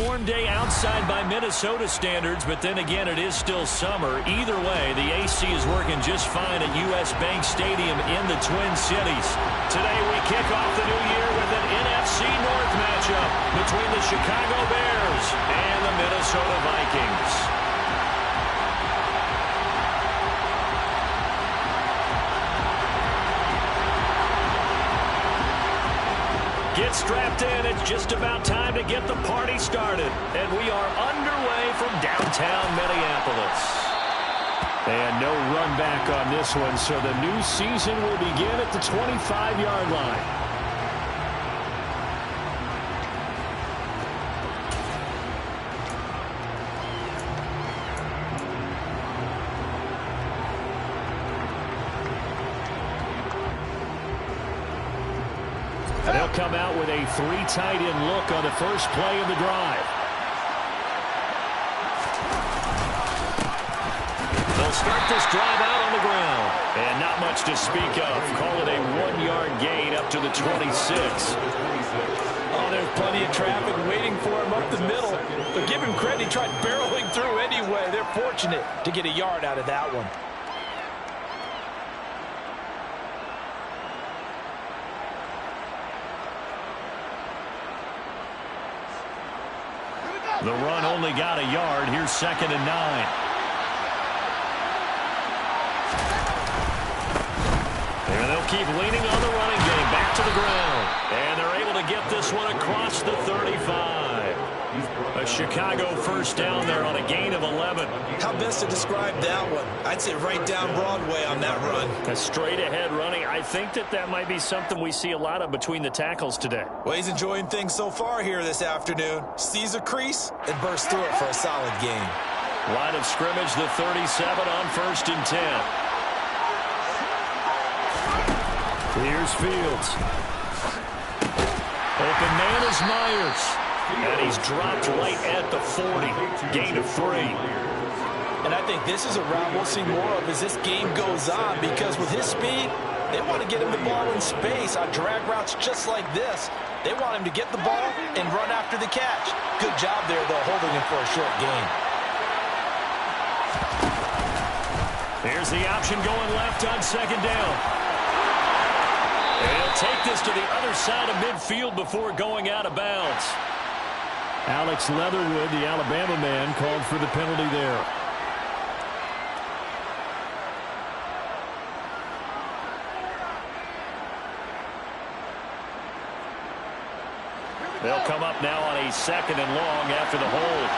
warm day outside by Minnesota standards, but then again, it is still summer. Either way, the AC is working just fine at U.S. Bank Stadium in the Twin Cities. Today, we kick off the new year with an NFC North matchup between the Chicago Bears and the Minnesota Vikings. Get strapped in. It's just about time to get the party started. And we are underway from downtown Minneapolis. And no run back on this one, so the new season will begin at the 25-yard line. They'll come out with a three tight end look on the first play of the drive. They'll start this drive out on the ground. And not much to speak of. Call it a 1-yard gain up to the 26. Oh, there's plenty of traffic waiting for him up the middle. But give him credit, he tried barreling through anyway. They're fortunate to get a yard out of that one. The run only got a yard. Here's 2nd and 9. And they'll keep leaning on the running game. Back to the ground. And they're able to get this one across the 35. A Chicago first down there on a gain of 11. How best to describe that one? I'd say right down Broadway on that run. A straight-ahead running. I think that might be something we see a lot of between the tackles today. Well, he's enjoying things so far here this afternoon. Sees a crease and bursts through it for a solid gain. Line of scrimmage, the 37 on 1st and 10. Here's Fields. Open man is Myers. And he's dropped right at the 40. Gain of 3. And I think this is a route we'll see more of as this game goes on, because with his speed, they want to get him the ball in space on drag routes just like this. They want him to get the ball and run after the catch. Good job there, though, holding him for a short gain. Here's the option going left on 2nd down. And he'll take this to the other side of midfield before going out of bounds. Alex Leatherwood, the Alabama man, called for the penalty there. They'll come up now on a 2nd and long after the hold.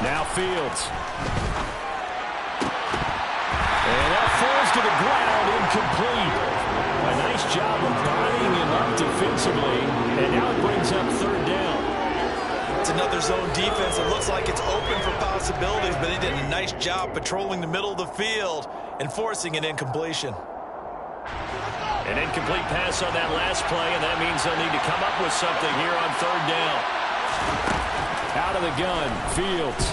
Now Fields. And that falls to the ground, incomplete. A nice job of bodying him up defensively. And now it brings up 3rd down. It's another zone defense. It looks like it's open for possibilities, but they did a nice job patrolling the middle of the field and forcing an incompletion. An incomplete pass on that last play, and that means they'll need to come up with something here on 3rd down. Out of the gun, Fields.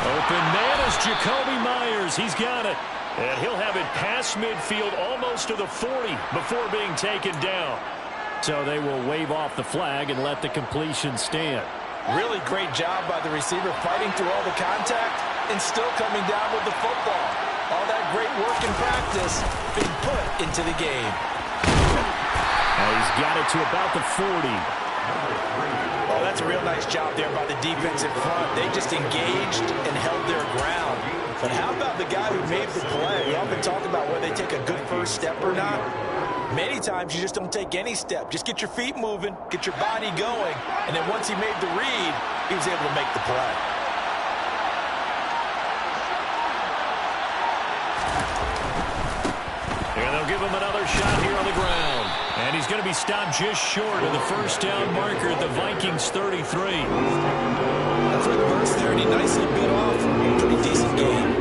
Open man is Jacoby Myers. He's got it. And he'll have it past midfield almost to the 40 before being taken down. So they will wave off the flag and let the completion stand. Really great job by the receiver fighting through all the contact and still coming down with the football. All that great work in practice being put into the game. And he's got it to about the 40. Oh, that's a real nice job there by the defense in front. They just engaged and held their ground. But how about the guy who made the play? We often talk about whether they take a good first step or not. Many times you just don't take any step. Just get your feet moving, get your body going, and then once he made the read, he was able to make the play. And they'll give him another shot here on the ground. And he's going to be stopped just short of the first down marker at the Vikings 33. That's what burst there, and he nicely bit off. Pretty decent game.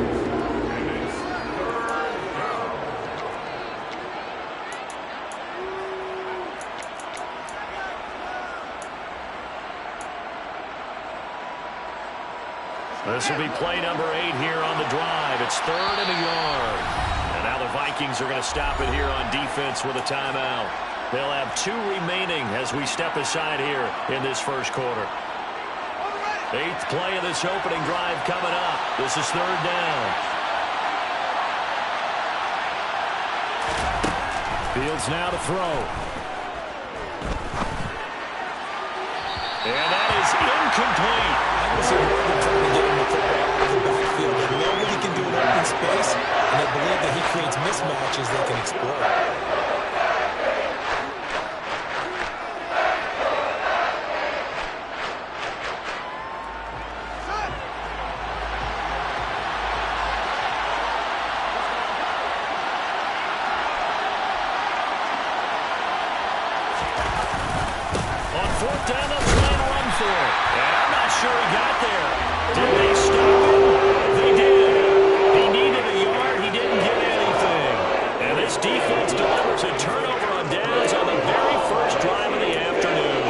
This will be play number 8 here on the drive. It's 3rd and a yard. And now the Vikings are going to stop it here on defense with a timeout. They'll have 2 remaining as we step aside here in this first quarter. 8th play of this opening drive coming up. This is 3rd down. Fields now to throw. And that is incomplete. I can see why they're trying to get him the football out of the backfield. They know what he can do in open space, and they believe that he creates mismatches they can exploit. Down, they'll try and run for it. And I'm not sure he got there. Did they stop him? They did. He needed a yard. He didn't get anything. And this defense delivers a turnover on downs on the very first drive of the afternoon.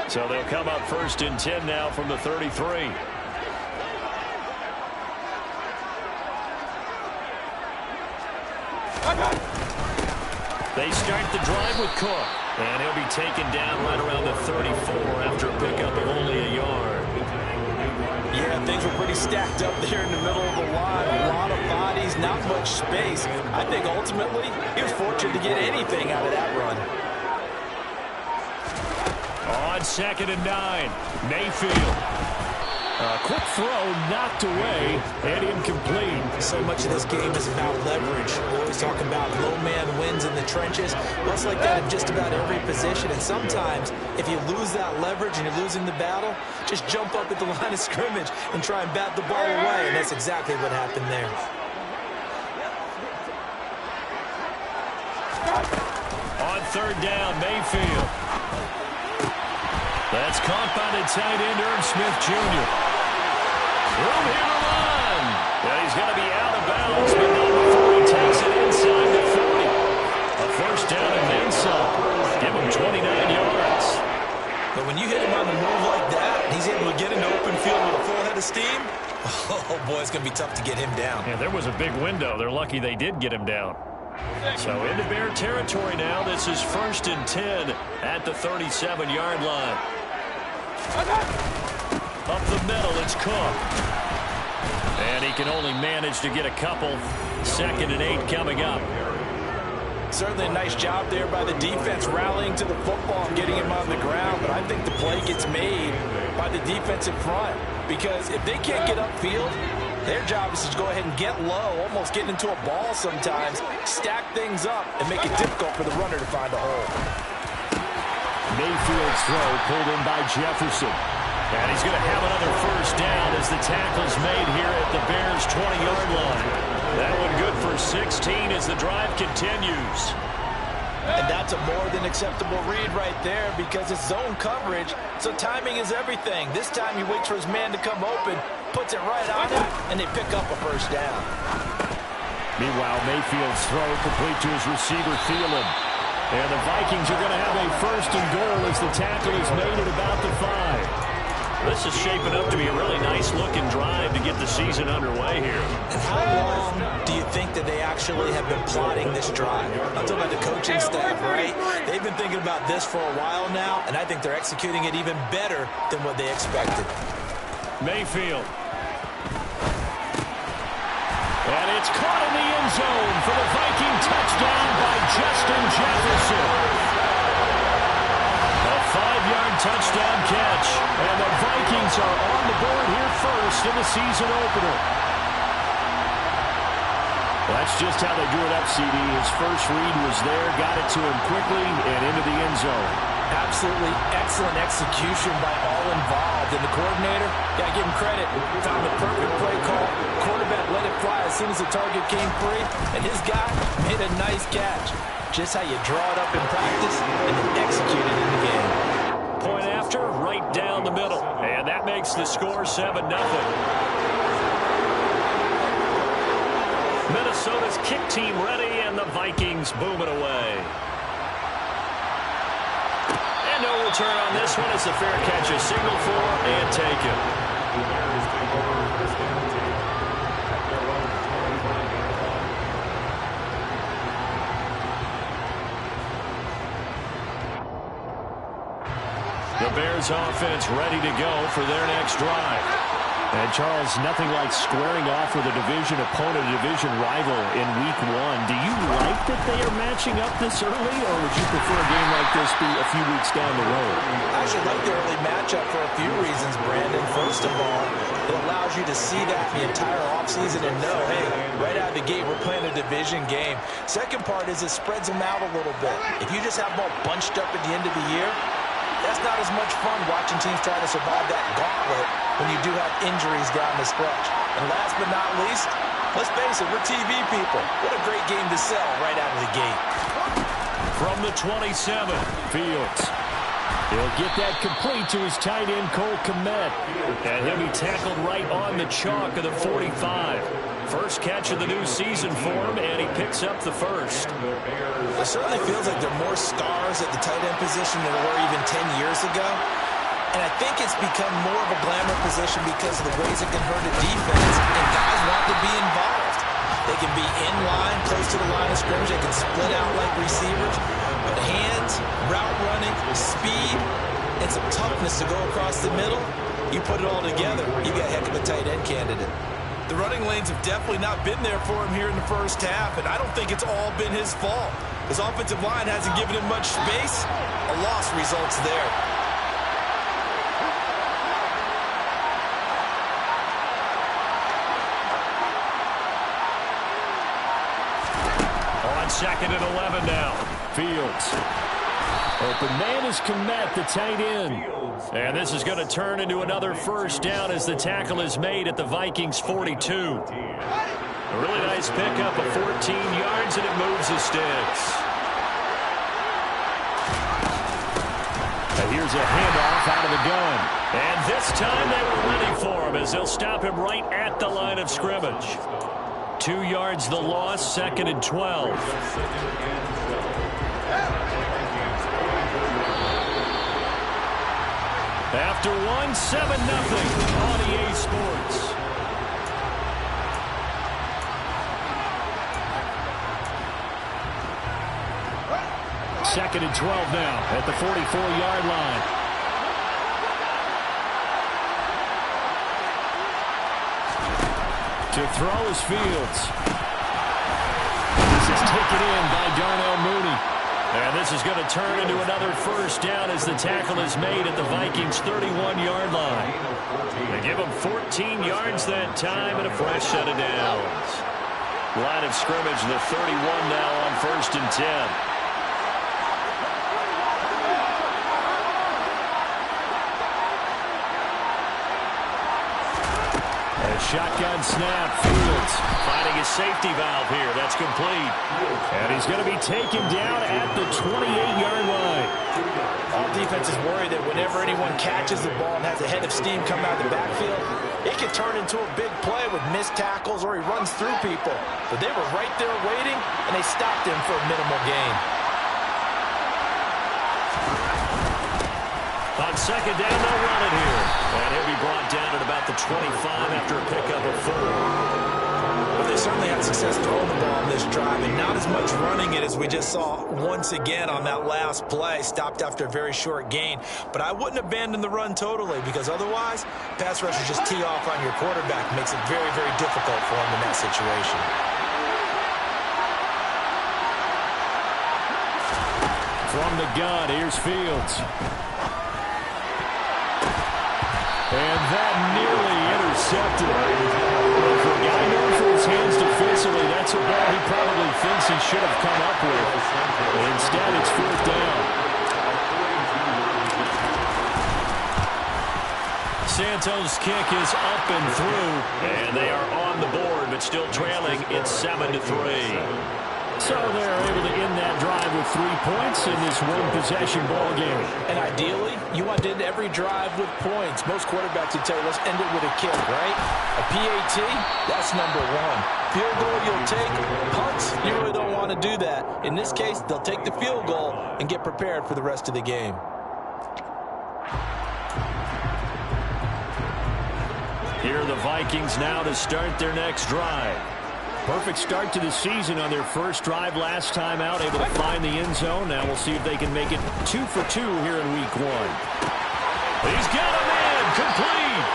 So they'll come up 1st and 10 now from the 33. They start the drive with Cook. And he'll be taken down right around the 34 after a pickup of only a yard. Yeah, things were pretty stacked up there in the middle of the line. A lot of bodies, not much space. I think ultimately he was fortunate to get anything out of that run. On 2nd and 9, Mayfield. Quick throw knocked away and incomplete. So much of this game is about leverage. We always talk about low man wins in the trenches. Well, it's like that in just about every position. And sometimes if you lose that leverage and you're losing the battle, just jump up at the line of scrimmage and try and bat the ball away. And that's exactly what happened there. On 3rd down, Mayfield. That's caught by the tight end, Irv Smith Jr. Room here to run. And he's going to be out of bounds, but not before he takes it inside the 40. A 1st down and then some. Give him 29 yards. But when you hit him on the move like that, and he's able to get into open field with a full head of steam, oh boy, it's going to be tough to get him down. Yeah, there was a big window. They're lucky they did get him down. So into Bear territory now. This is 1st and 10 at the 37-yard line. Up the middle, it's Cook. And he can only manage to get a couple. 2nd and 8 coming up. Certainly a nice job there by the defense rallying to the football and getting him on the ground. But I think the play gets made by the defensive front. Because if they can't get upfield, their job is to go ahead and get low, almost get into a ball sometimes, stack things up, and make it difficult for the runner to find a hole. Mayfield's throw pulled in by Jefferson. And he's going to have another 1st down as the tackle's made here at the Bears' 20-yard line. That one good for 16 as the drive continues. And that's a more than acceptable read right there because it's zone coverage, so timing is everything. This time he waits for his man to come open, puts it right on him, and they pick up a 1st down. Meanwhile, Mayfield's throw complete to his receiver, Thielen. And the Vikings are going to have a 1st and goal as the tackle is made at about the 5. This is shaping up to be a really nice-looking drive to get the season underway here. And how long do you think that they actually have been plotting this drive? I'm talking about the coaching staff, right? They've been thinking about this for a while now, and I think they're executing it even better than what they expected. Mayfield. And it's caught in the end zone for the Viking touchdown by Justin Jefferson. A 5-yard touchdown catch, and the Vikings are on the board here first in the season opener. That's just how they drew it up, CD. His first read was there, got it to him quickly, and into the end zone. Absolutely excellent execution by all involved. And the coordinator, got to give him credit, found the perfect play call. Quarterback let it fly as soon as the target came free, and his guy made a nice catch. Just how you draw it up in practice and then execute it in the game. Point after, right down the middle. And that makes the score 7-0. Minnesota's kick team ready, and the Vikings boom it away. And no return on this one. It's a fair catch, a signal for and taken. The Bears offense ready to go for their next drive. And, Charles, nothing like squaring off with a division opponent, a division rival in Week 1. Do you like that they are matching up this early, or would you prefer a game like this be a few weeks down the road? I actually like the early matchup for a few reasons, Brandon. First of all, it allows you to see that the entire offseason and know, hey, right out of the gate, we're playing a division game. Second part is it spreads them out a little bit. If you just have them all bunched up at the end of the year, that's not as much fun watching teams try to survive that gauntlet when you do have injuries down the stretch. And last but not least, let's face it, we're TV people. What a great game to sell right out of the gate. From the 27, Fields. He'll get that complete to his tight end, Cole Kmet. And he'll be tackled right on the chalk of the 45. First catch of the new season for him, and he picks up the first. It certainly feels like there are more stars at the tight end position than there were even 10 years ago. And I think it's become more of a glamour position because of the ways it can hurt a defense, and guys want to be involved. They can be in line, close to the line of scrimmage. They can split out like receivers. But hands, route running, speed, and some toughness to go across the middle, you put it all together, you got a heck of a tight end candidate. The running lanes have definitely not been there for him here in the first half, and I don't think it's all been his fault. His offensive line hasn't given him much space. A loss results there. On 2nd and 11 now. Fields. Open man is Kmet, the tight end. And this is going to turn into another first down as the tackle is made at the Vikings 42. A really nice pickup of 14 yards, and it moves the sticks. And here's a handoff out of the gun. And this time they were ready for him as they'll stop him right at the line of scrimmage. 2 yards the loss, 2nd and 12. After 1, 7-0 on EA Sports. Second and 12 now at the 44-yard line. To throw is Fields. This is taken in by Darnell Mooney. And this is going to turn into another first down as the tackle is made at the Vikings 31-yard line. They give him 14 yards that time and a fresh set of downs. Line of scrimmage, the 31 now on 1st and 10. Shotgun snap, Fields finding his safety valve here. That's complete. And he's going to be taken down at the 28-yard line. All defenses worry that whenever anyone catches the ball and has a head of steam coming out of the backfield, it can turn into a big play with missed tackles or he runs through people. But they were right there waiting, and they stopped him for a minimal gain. On 2nd down, they'll run it here. And he'll be brought down at about the 25 after a pickup of 4. Well, they certainly had success throwing the ball on this drive, and not as much running it as we just saw once again on that last play. Stopped after a very short gain. But I wouldn't abandon the run totally, because otherwise, pass rushers just tee off on your quarterback. Makes it very, very difficult for him in that situation. From the gun, here's Fields. And that nearly intercepted. Well, for a guy known for his hands defensively, that's a ball he probably thinks he should have come up with. But instead, it's 4th down. Santos' kick is up and through. And they are on the board, but still trailing. It's 7-3. So they're able to end that drive with 3 points in this one-possession ball game. And ideally, you want to end every drive with points. Most quarterbacks would tell you, let's end it with a kick, right? A PAT, that's number 1. Field goal you'll take. Punts, you really don't want to do that. In this case, they'll take the field goal and get prepared for the rest of the game. Here are the Vikings now to start their next drive. Perfect start to the season on their first drive last time out, able to find the end zone. Now we'll see if they can make it 2 for 2 here in Week 1. He's got him in, complete.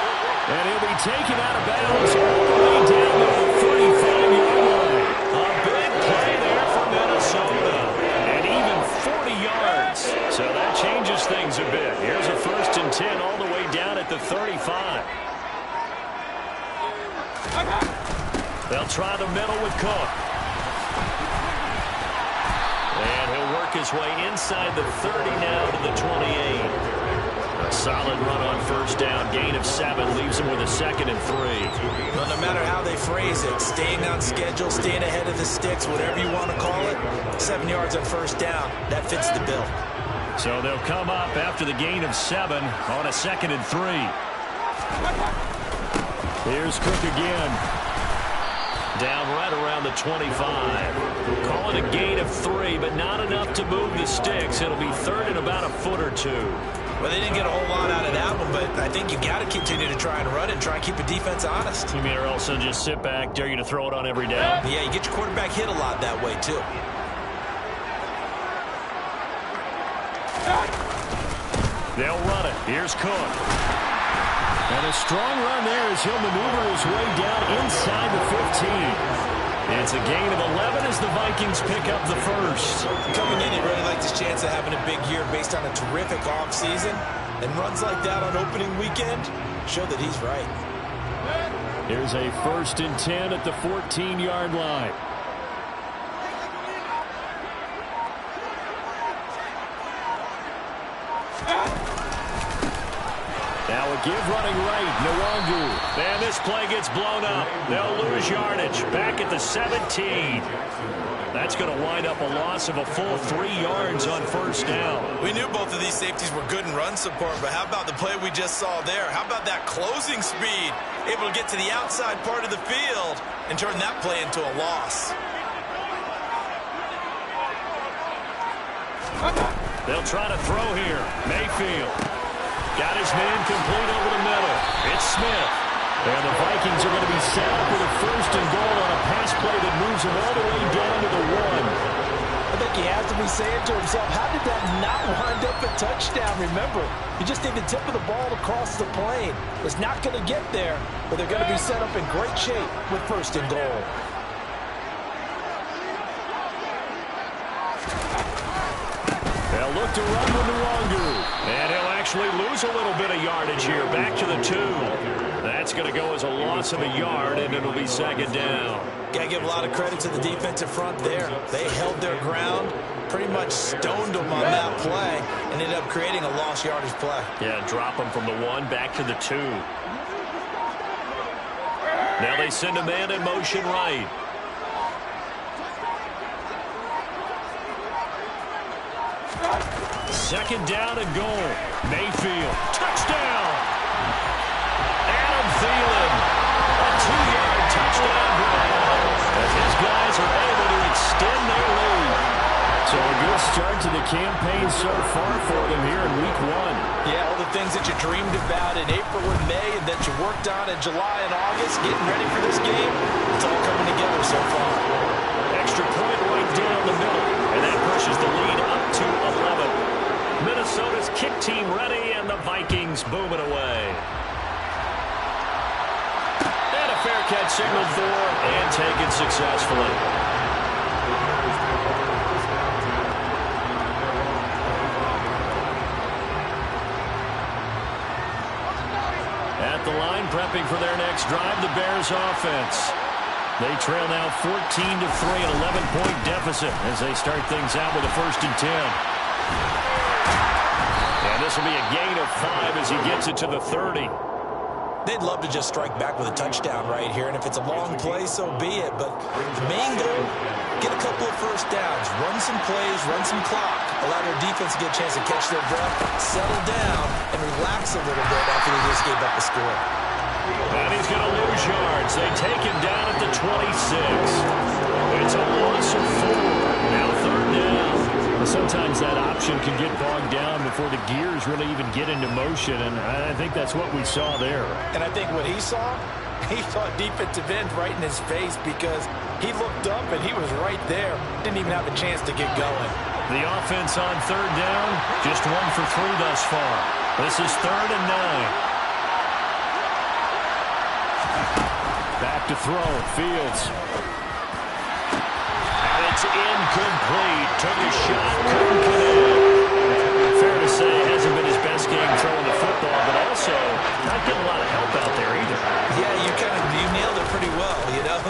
And he'll be taken out of bounds all the way down to the 35-yard line. A big play there for Minnesota. And even 40 yards. So that changes things a bit. Here's a 1st and 10 all the way down at the 35. They'll try the middle with Cook. And he'll work his way inside the 30 now to the 28. A solid run on 1st down, gain of 7, leaves him with a 2nd and 3. Well, no matter how they phrase it, staying on schedule, staying ahead of the sticks, whatever you want to call it, 7 yards on 1st down, that fits the bill. So they'll come up after the gain of 7 on a 2nd and 3. Here's Cook again. Down right around the 25. Call it a gain of 3, but not enough to move the sticks. It'll be 3rd and about a foot or 2. Well, they didn't get a whole lot out of that one, but I think you got to continue to try and run and try and keep the defense honest. You mean or else they'll just sit back, dare you to throw it on every down? Yeah, you get your quarterback hit a lot that way, too. They'll run it. Here's Cook. And a strong run there as he'll maneuver his way down inside the 15. It's a gain of 11 as the Vikings pick up the 1st. Coming in, he really likes his chance of having a big year based on a terrific offseason. And runs like that on opening weekend show that he's right. Here's a 1st and 10 at the 14-yard line. Now a give running right, Nwangu. And this play gets blown up. They'll lose yardage. Back at the 17. That's going to wind up a loss of a full 3 yards on 1st down. We knew both of these safeties were good in run support, but how about the play we just saw there? How about that closing speed? Able to get to the outside part of the field and turn that play into a loss. They'll try to throw here. Mayfield. Got his man complete over the middle. It's Smith. And the Vikings are going to be set up with a 1st and goal on a pass play that moves them all the way down to the 1. I think he has to be saying to himself, how did that not wind up a touchdown? Remember, you just need the tip of the ball to cross the plane. It's not going to get there, but they're going to be set up in great shape with 1st and goal. They'll look to run with Nwangu. And he'll actually lose a little bit of yardage here. Back to the 2. That's going to go as a loss of a yard, and it'll be 2nd down. Got to give a lot of credit to the defensive front there. They held their ground, pretty much stoned them on that play, and ended up creating a lost yardage play. Yeah, drop them from the 1 back to the 2. Now they send a man in motion right. Second down and goal. Mayfield. Touchdown. Adam Thielen. A 2-yard touchdown grab. As his guys are able to extend their lead. So a good start to the campaign so far for them here in week 1. Yeah, all the things that you dreamed about in April and May and that you worked on in July and August, getting ready for this game, it's all coming together so far. Extra point right down the middle. And that pushes the lead up to 11. Minnesota's kick team ready, and the Vikings boom it away. And a fair catch signaled for and taken successfully. At the line, prepping for their next drive, the Bears offense. They trail now 14-3, an 11-point deficit as they start things out with a 1st and 10. And this will be a gain of 5 as he gets it to the 30. They'd love to just strike back with a touchdown right here, and if it's a long play, so be it. But main goal, get a couple of 1st downs, run some plays, run some clock, allow their defense to get a chance to catch their breath, settle down, and relax a little bit after they just gave up a score. And he's going to lose yards. They take him down at the 26. It's a loss of 4. Now 3rd down. Sometimes that option can get bogged down before the gears really even get into motion, and I think that's what we saw there. And I think what he saw defensive end right in his face because he looked up and he was right there. Didn't even have a chance to get going. The offense on 3rd down, just 1 for 3 thus far. This is 3rd and 9. Back to throw. Fields. And it's incomplete. Took a shot. Couldn't connect. Fair to say, it hasn't been his best game throwing the football, but also not getting a lot of help out there either. Yeah, you nailed it pretty well, you know.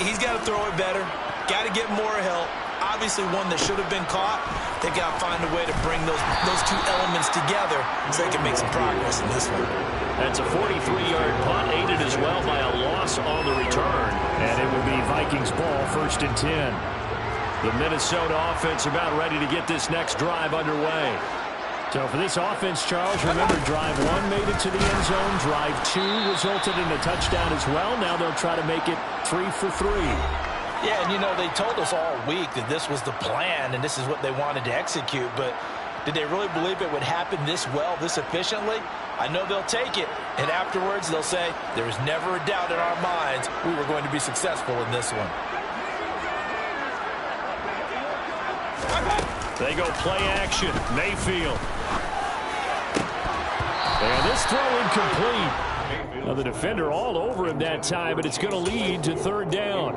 He's got to throw it better. Got to get more help. Obviously one that should have been caught. They got to find a way to bring those two elements together so they can make some progress in this one. That's a 43-yard punt, aided as well by a loss on the return. And it would be Vikings ball, 1st and 10. The Minnesota offense about ready to get this next drive underway. So for this offense, Charles, remember drive 1 made it to the end zone. Drive 2 resulted in a touchdown as well. Now they'll try to make it 3 for 3. Yeah, and you know, they told us all week that this was the plan and this is what they wanted to execute, but did they really believe it would happen this well, this efficiently? I know they'll take it, and afterwards they'll say, there was never a doubt in our minds we were going to be successful in this one. They go play action. Mayfield. And this throw incomplete. Now the defender all over him that time, but it's going to lead to 3rd down.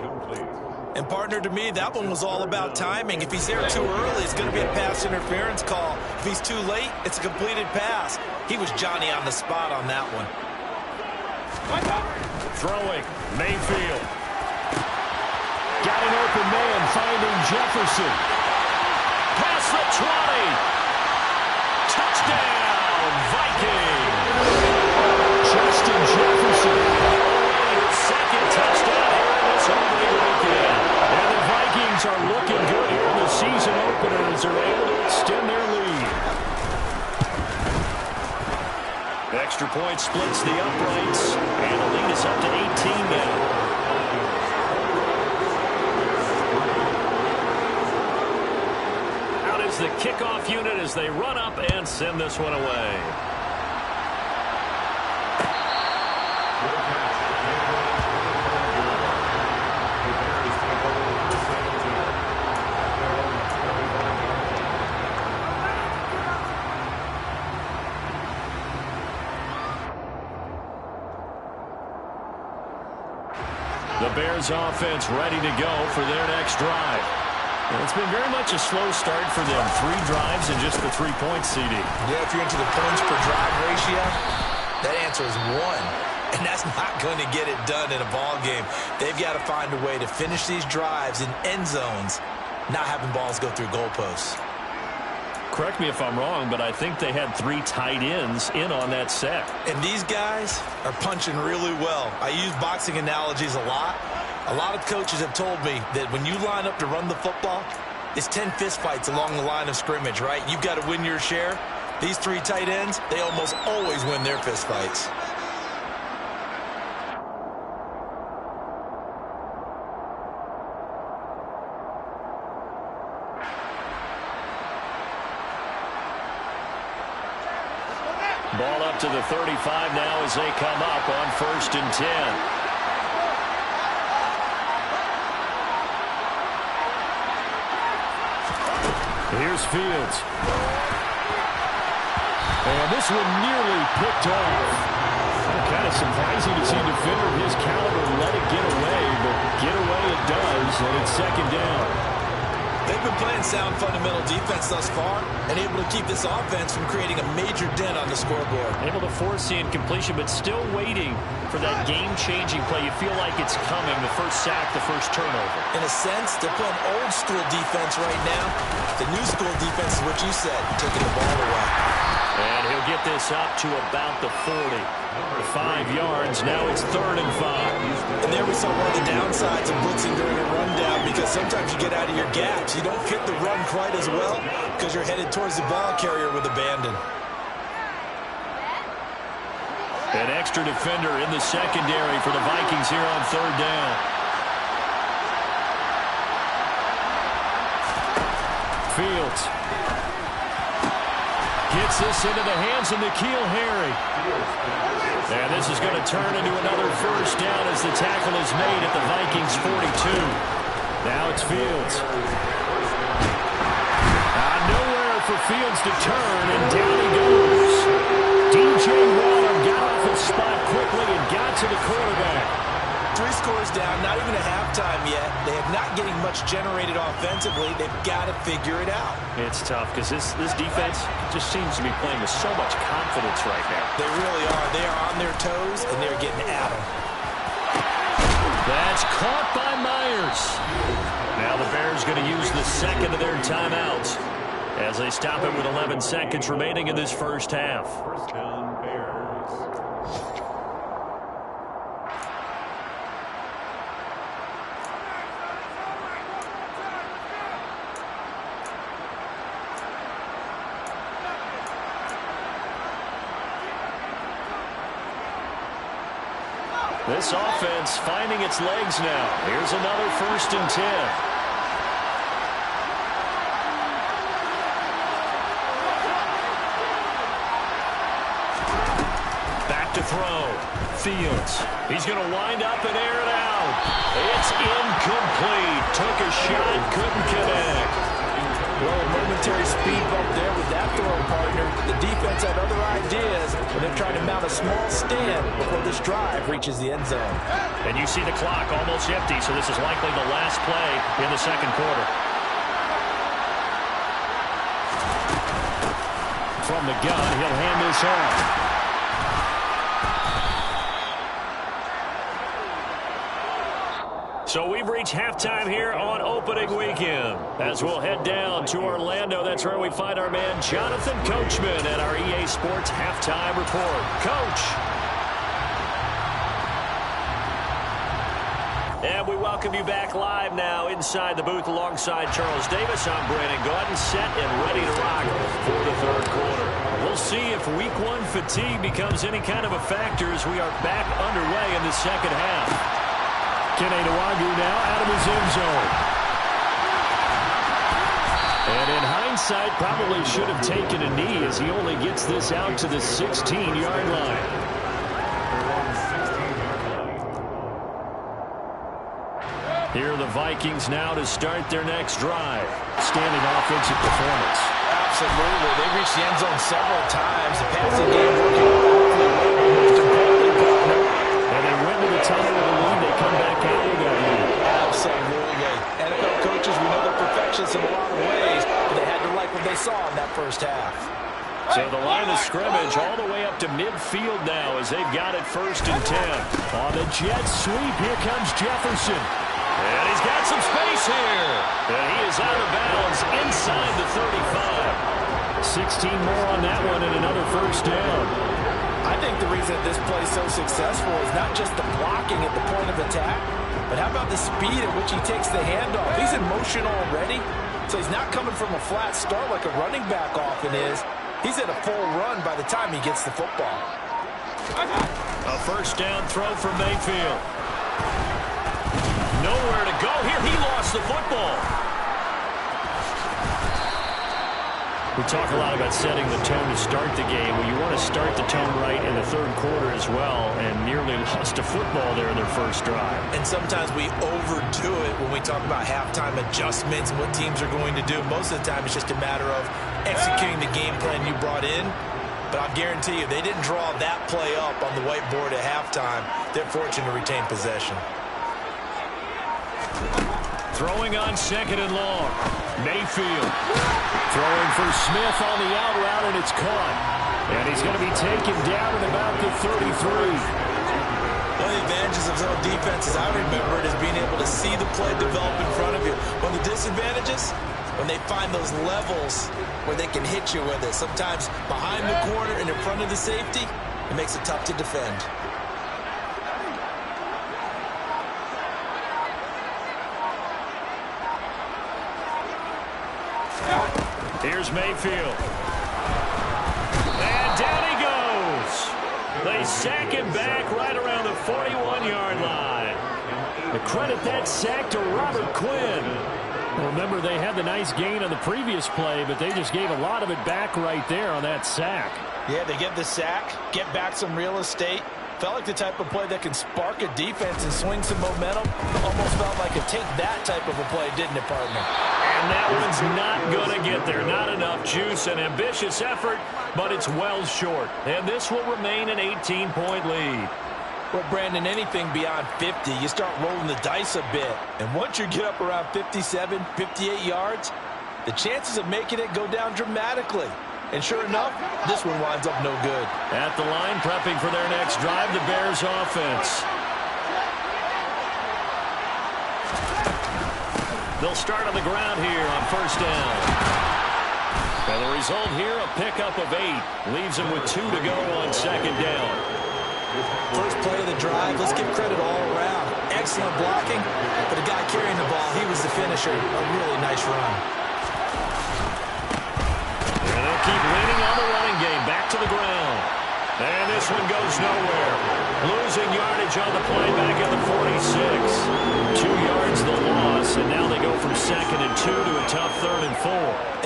And partner, to me, that one was all about timing. If he's there too early, it's going to be a pass interference call. If he's too late, it's a completed pass. He was Johnny on the spot on that one. Throwing. Mayfield. Got an open man, finding Jefferson. Past the 20. Touchdown, Vikings. Justin Jefferson. His 2nd touchdown here in this opening weekend. And the Vikings are looking good here in the season opener as they're able to extend their lead. The extra point splits the uprights, and the lead is up to 18 now. The kickoff unit as they run up and send this one away. The Bears offense ready to go for their next drive. It's been very much a slow start for them. 3 drives and just the 3 points, CD. Yeah, if you're into the points per drive ratio, that answer is 1. And that's not going to get it done in a ball game. They've got to find a way to finish these drives in end zones, not having balls go through goalposts. Correct me if I'm wrong, but I think they had 3 tight ends in on that set. And these guys are punching really well. I use boxing analogies a lot. A lot of coaches have told me that when you line up to run the football, it's 10 fistfights along the line of scrimmage, right? You've got to win your share. These 3 tight ends, they almost always win their fistfights. Ball up to the 35 now as they come up on 1st and 10. Here's Fields. And this one nearly picked off. Kind of surprising to see a defender of his caliber let it get away, but get away it does, and it's 2nd down. They've been playing sound fundamental defense thus far and able to keep this offense from creating a major dent on the scoreboard. Able to force the incompletion, but still waiting for that game-changing play. You feel like it's coming, the first sack, the first turnover. In a sense, they're playing old-school defense right now. The new-school defense is what you said, taking the ball away. And he'll get this up to about the 40. 5 yards. Now it's 3rd and 5. And there we saw one of the downsides of blitzing during a rundown, because sometimes you get out of your gaps. You don't fit the run quite as well because you're headed towards the ball carrier with abandon. An extra defender in the secondary for the Vikings here on 3rd down. Fields gets this into the hands of N'Keal Harry. And this is going to turn into another 1st down as the tackle is made at the Vikings 42. Now it's Fields. Nowhere for Fields to turn, and down he goes. quickly and got to the quarterback. 3 scores down, not even a halftime yet. They have not getting much generated offensively. They've got to figure it out. It's tough because this defense just seems to be playing with so much confidence right now. They really are. They are on their toes, and they're getting at them. That's caught by Myers. Now the Bears going to use the second of their timeouts as they stop it with 11 seconds remaining in this first half. First down, Bears. This offense finding its legs now. Here's another 1st and 10. Back to throw. Fields. He's going to wind up and air it out. It's incomplete. Took a shot, couldn't connect. Well, a momentary speed bump there with that throw, partner. The defense had other ideas, and they're trying to mount a small stand before this drive reaches the end zone. And you see the clock almost empty, so this is likely the last play in the second quarter. From the gun, he'll hand this off. So we've reached halftime here on opening weekend. As we'll head down to Orlando, that's where we find our man Jonathan Coachman at our EA Sports Halftime Report. Coach. And we welcome you back live now inside the booth alongside Charles Davis. I'm Brandon Gaudin, set and ready to rock for the third quarter. We'll see if week 1 fatigue becomes any kind of a factor as we are back underway in the second half. Kenny Nwagu now out of his end zone. And in hindsight, probably should have taken a knee as he only gets this out to the 16-yard line. Here are the Vikings now to start their next drive. Standing offensive performance. Absolutely. They reached the end zone several times. The passing game working most importantly, partner. And they went to the tunnel with a lead. They come back out with that lead. Absolutely. NFL coaches, we know they're perfectionists in a lot of ways, but they had to like what they saw in that first half. So the line of scrimmage all the way up to midfield now as they've got it 1st and 10. On the jet sweep, here comes Jefferson. And he's got some space here. And he is out of bounds inside the 35. 16 more on that one and another 1st down. I think the reason that this play is so successful is not just the blocking at the point of attack, but how about the speed at which he takes the handoff? He's in motion already, so he's not coming from a flat start like a running back often is. He's at a full run by the time he gets the football. A 1st down throw from Mayfield. Nowhere to go here. He lost the football. We talk a lot about setting the tone to start the game. Well, you want to start the tone right in the third quarter as well, and nearly lost a football there in their first drive. And sometimes we overdo it when we talk about halftime adjustments and what teams are going to do. Most of the time, it's just a matter of executing the game plan you brought in. But I'll guarantee you, they didn't draw that play up on the whiteboard at halftime. They're fortunate to retain possession. Throwing on 2nd and long. Mayfield. Throwing for Smith on the out route, and it's caught. And he's going to be taken down at about the 33. One of the advantages of zone defense, as I remember it, is being able to see the play develop in front of you. One of the disadvantages, when they find those levels where they can hit you with it. Sometimes behind the corner and in front of the safety, it makes it tough to defend. Here's Mayfield. And down he goes. They sack him back right around the 41-yard line. To credit that sack to Robert Quinn. Remember, they had the nice gain on the previous play, but they just gave a lot of it back right there on that sack. Yeah, they get the sack, get back some real estate. Felt like the type of play that can spark a defense and swing some momentum. Almost felt like a take that type of a play, didn't it, partner? And that one's not going to get there. Not enough juice. An ambitious effort, but it's well short. And this will remain an 18-point lead. Well, Brandon, anything beyond 50, you start rolling the dice a bit. And once you get up around 57, 58 yards, the chances of making it go down dramatically. And sure enough, this one winds up no good. At the line, prepping for their next drive, the Bears offense. They'll start on the ground here on first down. And the result here, a pickup of 8. Leaves them with 2 to go on second down. First play of the drive, let's give credit all around. Excellent blocking, but the guy carrying the ball, he was the finisher. A really nice run. And they'll keep leaning on the running game. Back to the ground. And this one goes nowhere. Losing yardage on the play back at the 46. 2 yards the loss, and now they go from 2nd and 2 to a tough 3rd and 4.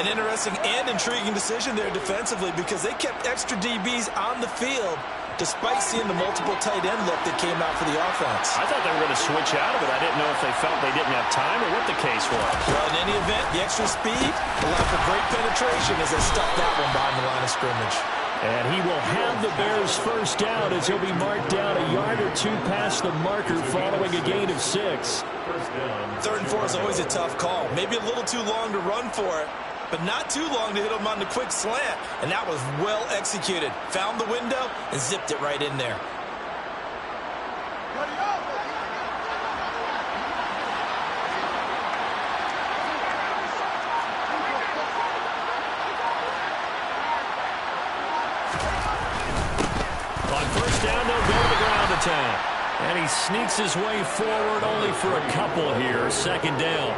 An interesting and intriguing decision there defensively because they kept extra DBs on the field despite seeing the multiple tight end look that came out for the offense. I thought they were going to switch out of it. I didn't know if they felt they didn't have time or what the case was. Well, in any event, the extra speed allowed for great penetration as they stuffed that one behind the line of scrimmage. And he will have the Bears first down as he'll be marked down a yard or 2 past the marker following a gain of 6. 3rd and 4 is always a tough call. Maybe a little too long to run for it, but not too long to hit him on the quick slant. And that was well executed. Found the window and zipped it right in there. And he sneaks his way forward only for a couple here. 2nd down.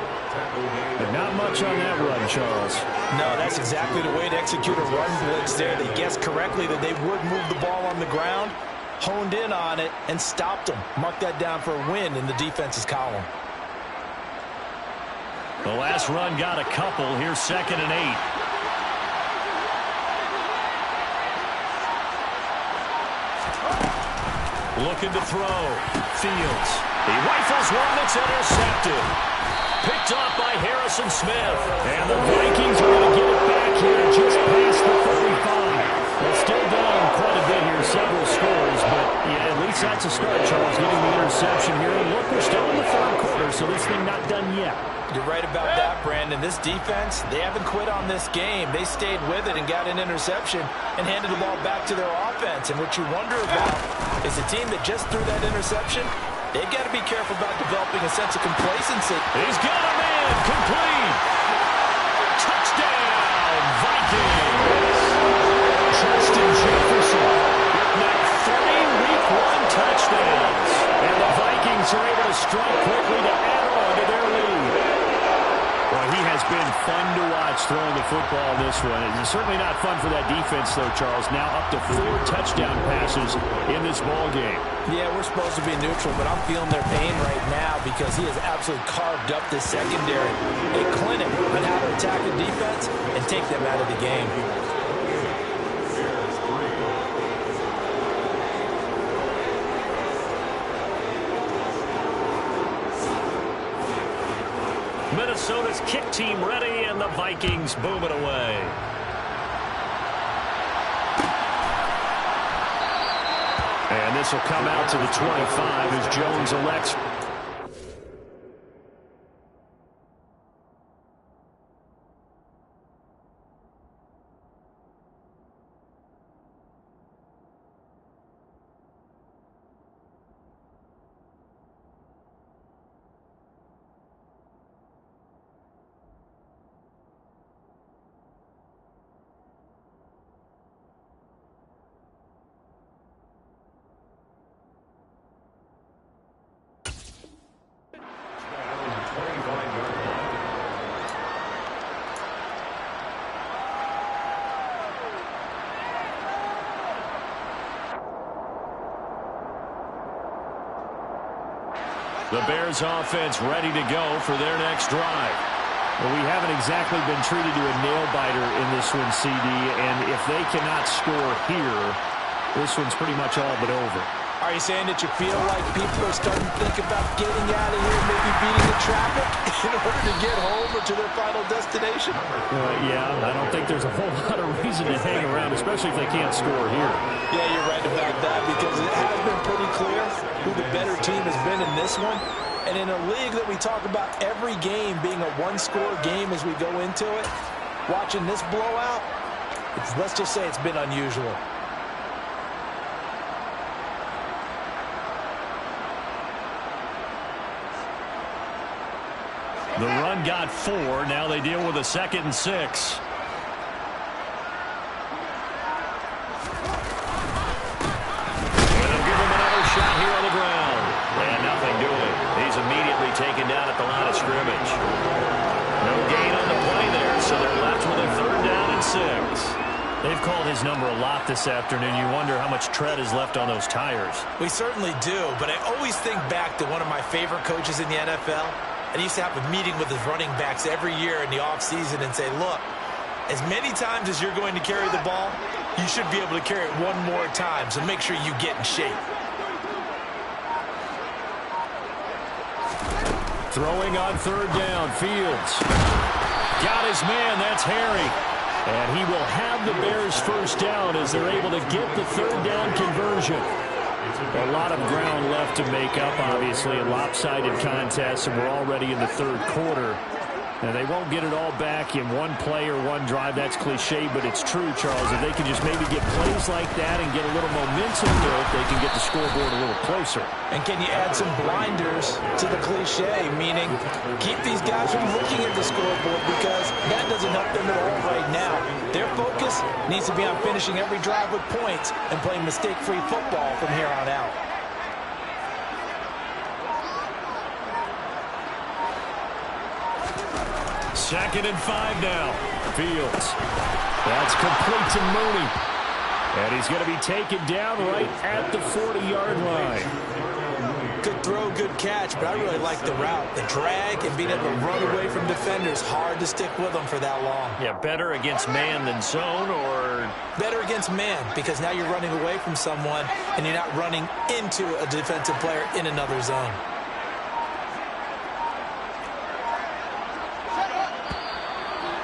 But not much on that run, Charles. No, that's exactly the way to execute a run blitz there. They guessed correctly that they would move the ball on the ground, honed in on it, and stopped them. Mark that down for a win in the defense's column. The last run got a couple. Here's 2nd and 8. Looking to throw. Fields. He rifles one that's intercepted. Picked off by Harrison Smith. And the Vikings are going to get it back here just past the 35. They're still down quite a bit here, several scores, but yeah, at least that's a start, Charles, getting the interception here. And look, we're still in the 3rd quarter, so this thing not done yet. You're right about that, Brandon. This defense, they haven't quit on this game. They stayed with it and got an interception and handed the ball back to their offense. And what you wonder about is a team that just threw that interception, they've got to be careful about developing a sense of complacency. He's got a man. Complete. Touchdown, Vikings. Justin Jefferson with now 3 Week 1 touchdowns. And the Vikings are able to strike quickly to add on to their lead. Well, he has been fun to watch throwing the football in this one. It's certainly not fun for that defense, though, Charles. Now up to 4 touchdown passes in this ball game. Yeah, we're supposed to be neutral, but I'm feeling their pain right now because he has absolutely carved up this secondary. A clinic on how to attack the defense and take them out of the game. Minnesota's kick team ready, and the Vikings boom it away. And this will come out to the 25 as Jones elects. The Bears offense ready to go for their next drive. Well, we haven't exactly been treated to a nail-biter in this one, CD, and if they cannot score here, this one's pretty much all but over. Are you saying that you feel like people are starting to think about getting out of here, maybe beating the traffic in order to get home or to their final destination? Yeah, I don't think there's a whole lot of reason to hang around, especially if they can't score here. Yeah, you're right about that, because it has been pretty clear who the better team has been in this one. And in a league that we talk about every game being a one-score game as we go into it, watching this blowout, let's just say it's been unusual. The run got 4. Now they deal with a 2nd and 6. They'll give him another shot here on the ground. And nothing doing. He's immediately taken down at the line of scrimmage. No gain on the play there, so they're left with a 3rd down and 6. They've called his number a lot this afternoon. You wonder how much tread is left on those tires. We certainly do, but I always think back to one of my favorite coaches in the NFL. And he used to have a meeting with his running backs every year in the offseason and say, look, as many times as you're going to carry the ball, you should be able to carry it one more time, so make sure you get in shape. Throwing on 3rd down, Fields. Got his man, that's Harry. And he will have the Bears' 1st down as they're able to get the 3rd down conversion. A lot of ground left to make up, obviously, a lopsided contest, and we're already in the 3rd quarter. And they won't get it all back in one play or one drive. That's cliche, but it's true, Charles. If they can just maybe get plays like that and get a little momentum built, they can get the scoreboard a little closer. And can you add some blinders to the cliche, meaning keep these guys from looking at the scoreboard, because that doesn't help them at all right now. Their focus needs to be on finishing every drive with points and playing mistake-free football from here on out. Second and 5 now. Fields. That's complete to Mooney. And he's going to be taken down right at the 40-yard line. Good throw, good catch, but I really like the route. The drag and being able to run away from defenders, hard to stick with them for that long. Yeah, better against man than zone, or? Better against man, because now you're running away from someone and you're not running into a defensive player in another zone.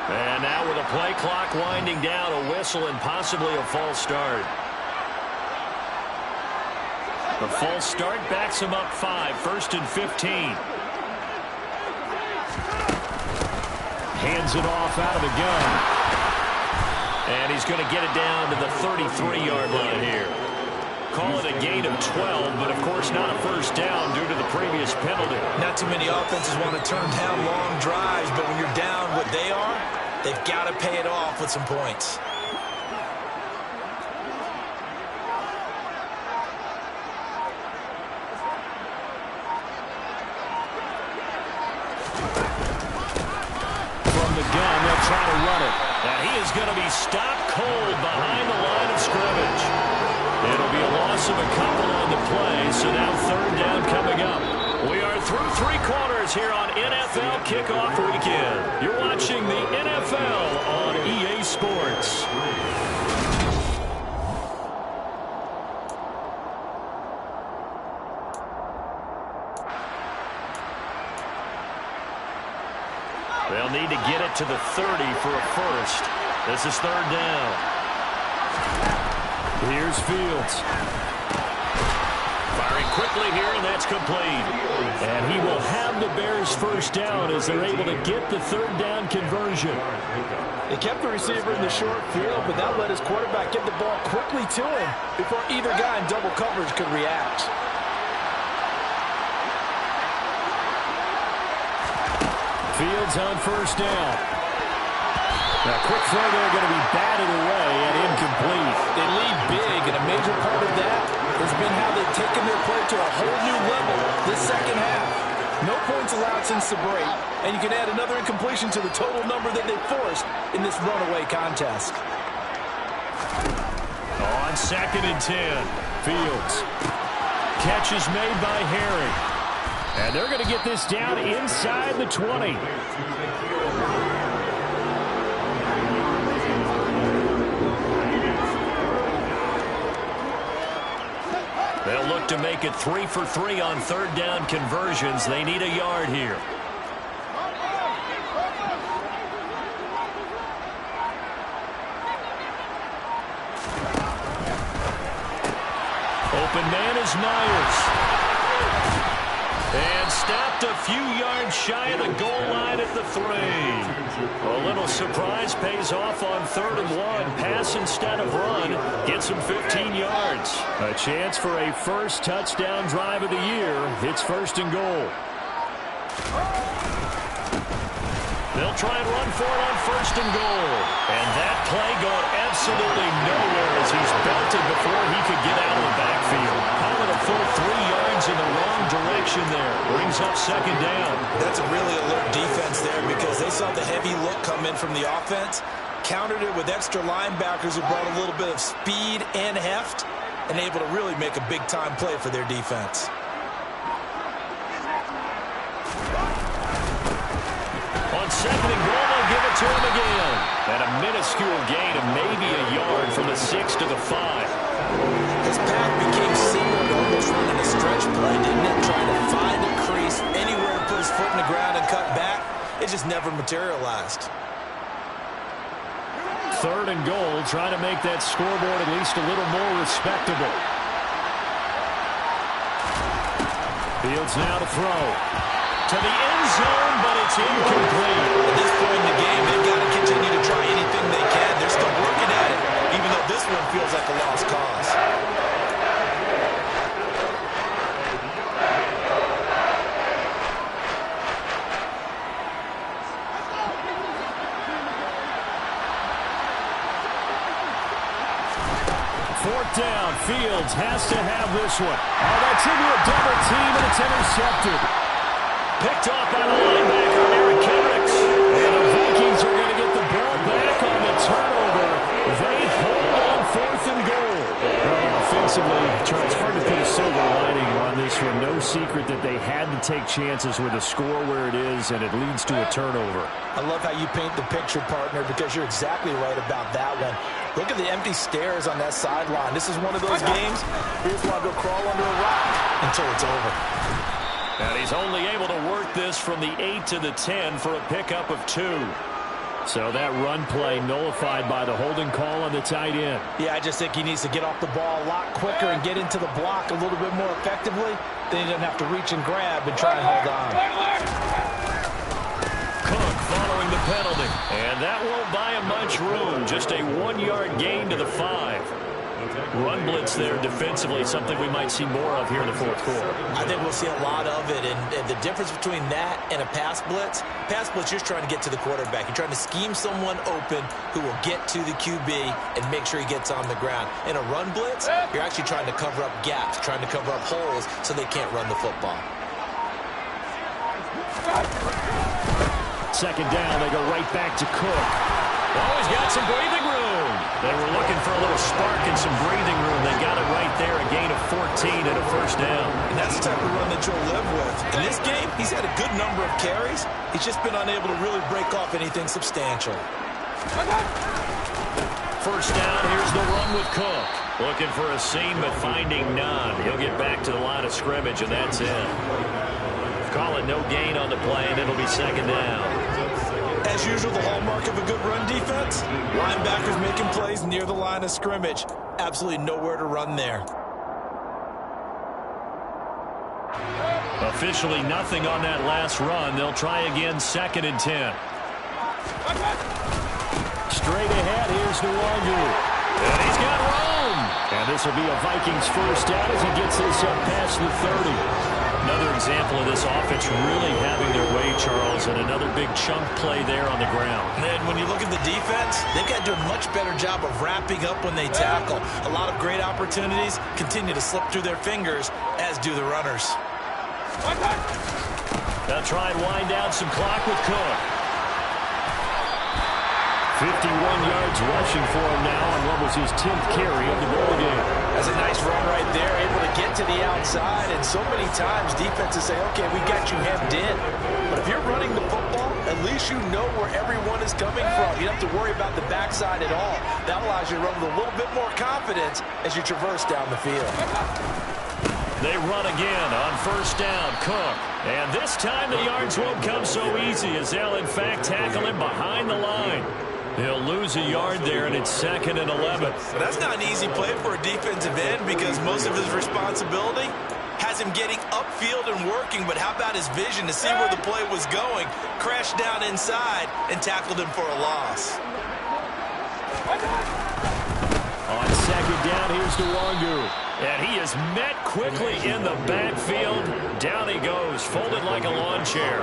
And now with a play clock winding down, a whistle and possibly a false start. The false start backs him up 5, 1st and 15. Hands it off out of the gun. And he's going to get it down to the 33-yard line here. Call it a gain of 12, but of course not a 1st down due to the previous penalty. Not too many offenses want to turn down long drives, but when you're down what they are, they've got to pay it off with some points. From the gun, they'll try to run it. And he is going to be stopped cold behind the line of scrimmage. It'll be a loss of a couple on the play, so now 3rd down coming up. We are through 3 quarters here on NFL Kickoff Weekend. You're watching the NFL on EA Sports. They'll need to get it to the 30 for a 1st. This is 3rd down. Here's Fields. Firing quickly here, and that's complete. And he will have the Bears' 1st down as they're able to get the 3rd down conversion. They kept the receiver in the short field, but that let his quarterback get the ball quickly to him before either guy in double coverage could react. Fields on 1st down. Now, quick throw there, going to be batted away and incomplete. They lead big, and a major part of that has been how they've taken their play to a whole new level this second half. No points allowed since the break, and you can add another incompletion to the total number that they forced in this runaway contest. On 2nd and 10, Fields. Catch is made by Harry. And they're going to get this down inside the 20. They'll look look to make it 3 for 3 on third down conversions. They need a yard here. Open man is Myers. And stopped a few yards shy of the goal line at the 3. A little surprise pays off on 3rd and 1. Pass instead of run. Gets him 15 yards. A chance for a first touchdown drive of the year. It's 1st and goal. They'll try and run for it on 1st and goal. And that play going absolutely nowhere as he's belted before he could get out of the backfield. Call it a full 3 yards in the wrong direction there. Brings up 2nd down. That's a really alert defense there because they saw the heavy look come in from the offense, countered it with extra linebackers who brought a little bit of speed and heft, and able to really make a big-time play for their defense. On 2nd and goal, they'll give it to him again. And a minuscule gain of maybe a yard from the 6 to the 5. His path became similar to almost running a stretch play, didn't it? Trying to find a crease, anywhere to put his foot in the ground and cut back. It just never materialized. 3rd and goal, trying to make that scoreboard at least a little more respectable. Fields now to throw. To the end zone, but it's incomplete. At this point in the game, they've got to continue to try anything they can. They're still working at it, even though this one feels like a lost cause. Fourth down, Fields has to have this one. Oh, that's into a double team, and it's intercepted. Picked off by the linebacker, Eric Kendricks. And the Vikings are going to get the ball back on the turnover. They hold on 4th and goal. Well, offensively, Charles, hard to put a silver lining on this one. No secret that they had to take chances with a score where it is, and it leads to a turnover. I love how you paint the picture, partner, because you're exactly right about that one. Look at the empty stairs on that sideline. This is one of those games. Here's why go crawl under a rock until it's over. And he's only able to work this from the 8 to the 10 for a pickup of 2. So that run play nullified by the holding call on the tight end. Yeah, I just think he needs to get off the ball a lot quicker and get into the block a little bit more effectively. Then he doesn't have to reach and grab and try and hold on. Cook following the penalty. And that won't buy him much room. Just a 1-yard gain to the 5. Run blitz there defensively, something we might see more of here in the 4th quarter. I think we'll see a lot of it, and the difference between that and a pass blitz, you're trying to get to the quarterback. You're trying to scheme someone open who will get to the QB and make sure he gets on the ground. In a run blitz, you're actually trying to cover up gaps, trying to cover up holes so they can't run the football. 2nd down, they go right back to Cook. Oh, he's got some breathing room. They were looking for a little spark and some breathing room. They got it right there, a gain of 14 and a 1st down. And that's the type of run that you'll live with. In this game, he's had a good number of carries. He's just been unable to really break off anything substantial. 1st down, here's the run with Cook. Looking for a seam, but finding none. He'll get back to the line of scrimmage, and that's it. Call it no gain on the play, and it'll be 2nd down. As usual, the hallmark of a good run defense, linebackers making plays near the line of scrimmage. Absolutely nowhere to run there. Officially nothing on that last run. They'll try again, 2nd and 10. Straight ahead, here's Nwangu. And he's got room. And this will be a Vikings 1st down as he gets this up past the 30. Another example of this offense really having their way, Charles, and another big chunk play there on the ground. And when you look at the defense, they've got to do a much better job of wrapping up when they tackle. A lot of great opportunities continue to slip through their fingers, as do the runners. They'll try and wind down some clock with Cook. 51 yards rushing for him now on what was his 10th carry of the ball game. That's a nice run right there, able to get to the outside, and so many times defenses say, okay, we got you hemmed in. But if you're running the football, at least you know where everyone is coming from. You don't have to worry about the backside at all. That allows you to run with a little bit more confidence as you traverse down the field. They run again on first down. Cook. And this time the yards won't come so easy as they'll, in fact, tackle him behind the line. He'll lose a yard there, and it's 2nd and 11. But that's not an easy play for a defensive end because most of his responsibility has him getting upfield and working, but how about his vision to see where the play was going, crashed down inside, and tackled him for a loss. On 2nd down, here's Nwangu. And he is met quickly in the backfield. Down he goes, folded like a lawn chair.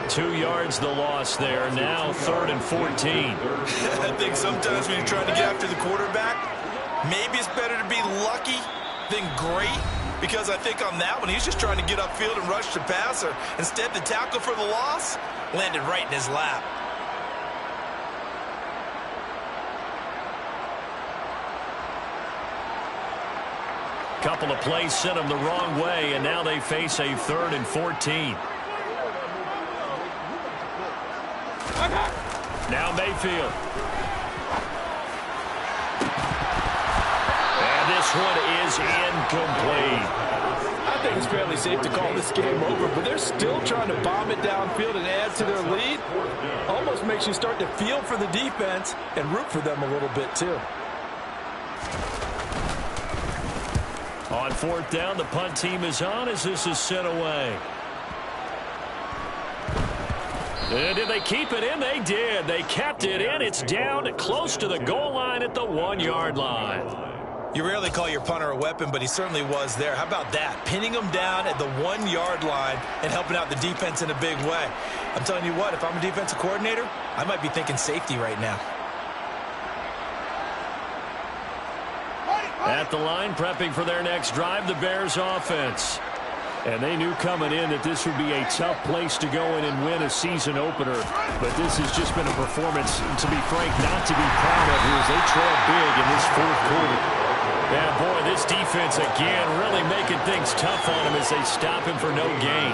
2 yards the loss there. Now 3rd and 14. I think sometimes when you're trying to get after the quarterback, maybe it's better to be lucky than great. Because I think on that one, he's just trying to get upfield and rush the passer. Instead, the tackle for the loss landed right in his lap. Couple of plays sent them the wrong way, and now they face a 3rd and 14. Now Mayfield. And this one is incomplete. I think it's fairly safe to call this game over, but they're still trying to bomb it downfield and add to their lead. Almost makes you start to feel for the defense and root for them a little bit, too. On 4th down, the punt team is on as this is sent away. And did they keep it in? They did. They kept it in. It's down close to the goal line at the 1-yard line. You rarely call your punter a weapon, but he certainly was there. How about that? Pinning him down at the 1-yard line and helping out the defense in a big way. I'm telling you what, if I'm a defensive coordinator, I might be thinking safety right now. At the line, prepping for their next drive, the Bears offense. And they knew coming in that this would be a tough place to go in and win a season opener. But this has just been a performance, to be frank, not to be proud of here as they trail big in this 4th quarter. Yeah, boy, this defense again really making things tough on him as they stop him for no gain.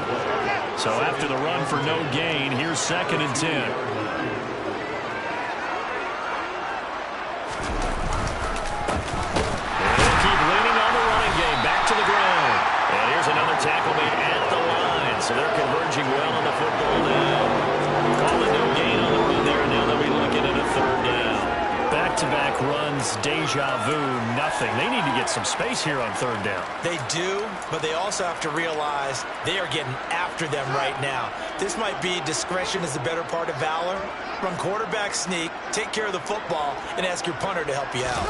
So after the run for no gain, here's 2nd and 10. Another tackle made at the line, so they're converging well on the football now. Call it no gain on the run there, and now they'll be looking at a 3rd down. Back-to-back runs, deja vu, nothing. They need to get some space here on 3rd down. They do, but they also have to realize they are getting after them right now. This might be discretion is the better part of valor. Run quarterback sneak, take care of the football, and ask your punter to help you out.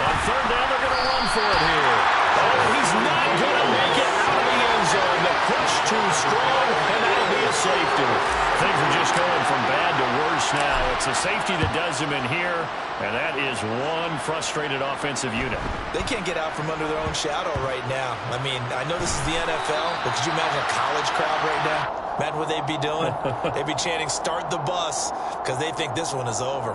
On 3rd down, they're going to run for it here. Oh, he's not going to make it out of the end zone. The push too strong, and that'll be a safety. Things are just going from bad to worse now. It's a safety that does him in here, and that is one frustrated offensive unit. They can't get out from under their own shadow right now. I mean, I know this is the NFL, but could you imagine a college crowd right now? Imagine what they'd be doing. They'd be chanting, "Start the bus," because they think this one is over.